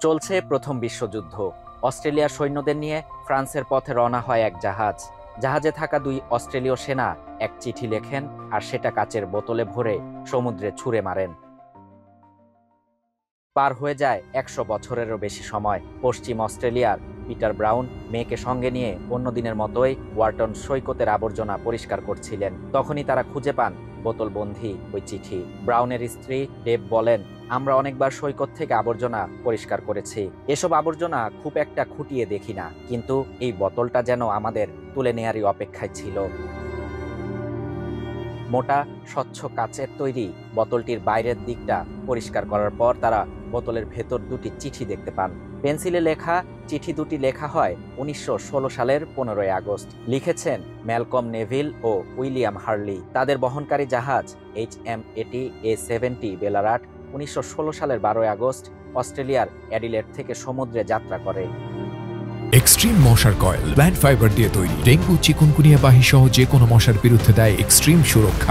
চলছে প্রথম বিশ্বযুদ্ধ। অস্ট্রেলিয়ার সৈন্যদের নিয়ে ফ্রান্সের পথে রওনা হয় এক জাহাজ। জাহাজে থাকা 2 অস্ট্রেলীয় সেনা এক চিঠি লেখেন আর সেটা কাচের বোতলে ভরে সমুদ্রে ছুঁড়ে মারেন। পার হয়ে যায় 100 বছরেরও বেশি সময়। পশ্চিম অস্ট্রেলিয়ার পিটার ব্রাউন মেয়েকে সঙ্গে নিয়ে অন্য দিনের মতোই ওয়ার্টন সৈকতের আবর্জনা পরিষ্কার করছিলেন। তখনই তারা খুঁজে পান বোতলবন্দী ওই চিঠি। ব্রাউনের স্ত্রী ডেভ বলেন, আমরা অনেকবার সৈকত থেকে আবর্জনা পরিষ্কার করেছি। এসব আবর্জনা খুব একটা খুঁটিয়ে দেখি না, কিন্তু এই বোতলটা যেন আমাদের তুলে নেয়ারই অপেক্ষায় ছিল। মোটা স্বচ্ছ কাচের তৈরি বোতলটির বাইরের দিকটা পরিষ্কার করার পর তারা বোতলের ভেতর 2টি চিঠি দেখতে পান। পেন্সিলে লেখা চিঠি 2টি লেখা হয় 1916 সালের 15 আগস্ট। লিখেছেন ম্যালকম নেভিল ও উইলিয়াম হার্লি। তাদের বহনকারী জাহাজ HMAT A70 বেলারাট 1916 সালের 12 আগস্ট অস্ট্রেলিয়ার অ্যাডিলেড থেকে সমুদ্রে যাত্রা করে। এক্সট্রিম মশার কয়েল প্ল্যান্ট ফাইবার দিয়ে তৈরি। ডেঙ্গু, চিকুনগুনিয়া বাহি সহ যে কোনো মশার বিরুদ্ধে দেয় এক্সট্রিম সুরক্ষা।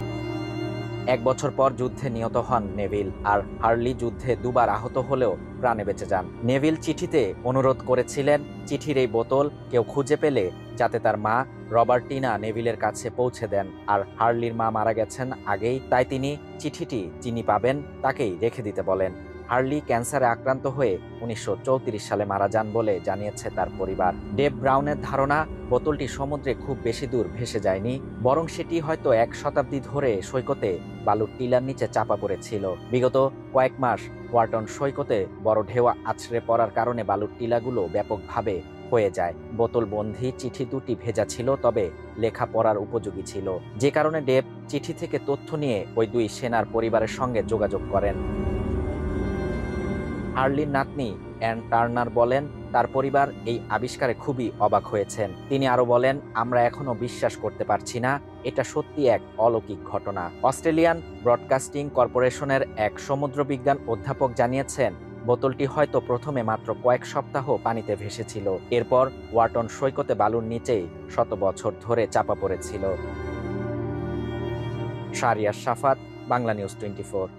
1 বছর পর যুদ্ধে নিহত হন নেভিল, আর হার্লি যুদ্ধে 2বার আহত হলেও প্রাণে বেঁচে যান। নেভিল চিঠিতে অনুরোধ করেছিলেন চিঠির এই বোতল কেউ খুঁজে পেলে যাতে তার মা রবার্টিনা নেভিলের কাছে পৌঁছে দেন। আর হার্লির মা মারা গেছেন আগেই, তাই তিনি চিঠিটি যিনি পাবেন তাকেই রেখে দিতে বলেন। হার্লি ক্যান্সারে আক্রান্ত হয়ে 1934 সালে মারা যান বলে জানিয়েছে তার পরিবার। ডেভ ব্রাউনের ধারণা বোতলটি সমুদ্রে খুব বেশি দূর ভেসে যায়নি, বরং সেটি হয়তো 1 শতাব্দী ধরে সৈকতে বালুর টিলার নিচে চাপা পড়েছিল। বিগত কয়েক মাস ওয়ার্টন সৈকতে বড় ঢেউ আছড়ে পড়ার কারণে বালুর টিলাগুলো ব্যাপকভাবে হয়ে যায়। বোতলবন্দী চিঠি 2টি ভেজা ছিল, তবে লেখা পড়ার উপযোগী ছিল, যে কারণে ডেভ চিঠি থেকে তথ্য নিয়ে ওই 2 সেনার পরিবারের সঙ্গে যোগাযোগ করেন। হার্লির নাতনি অ্যান টার্নার বলেন, তার পরিবার এই আবিষ্কারে খুবই অবাক হয়েছেন। তিনি আরো বলেন, আমরা এখনো বিশ্বাস করতে পারছি না, এটা সত্যি এক অলৌকিক ঘটনা। অস্ট্রেলিয়ান ব্রডকাস্টিং কর্পোরেশনের এক সমুদ্র বিজ্ঞান অধ্যাপক জানিয়েছেন, বোতলটি হয়তো প্রথমে মাত্র কয়েক সপ্তাহ পানিতে ভেসেছিল, এরপর ওয়ার্টন সৈকতে বালুর নিচেই 100 বছর ধরে চাপা পড়েছিল। শাহরিয়ার শাফাত, বাংলা নিউজ 24।